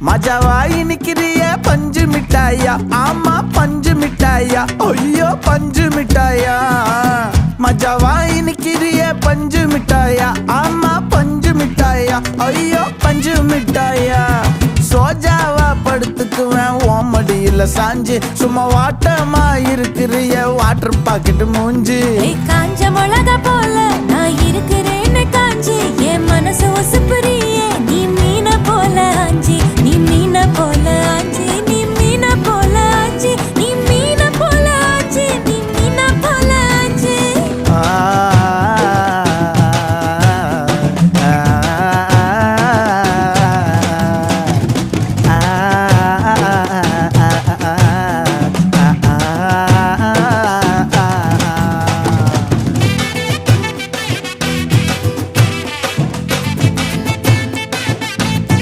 மஜாவாய் நிக்கிறிய பஞ்சு மிட்டாயா, ஆமா பஞ்சு மிட்டாயா, ஐயோ பஞ்சு மிட்டாயா. மஜாவாய் நிக்கிறிய பஞ்சு மிட்டாயா, ஆமா பஞ்சு மிட்டாயா, ஐயோ பஞ்சு மிட்டாயா. சோஜாவா படுத்துக்குவேன் ஓமடியில சாஞ்சு, சும்மா வாட்டமா இருக்கிறிய வாட்டர் பாக்கெட் மூஞ்சி. காஞ்ச மிளகா போல நான் இருக்கிறேன்னு காஞ்சி என் மனசு ஒசுப்புரிய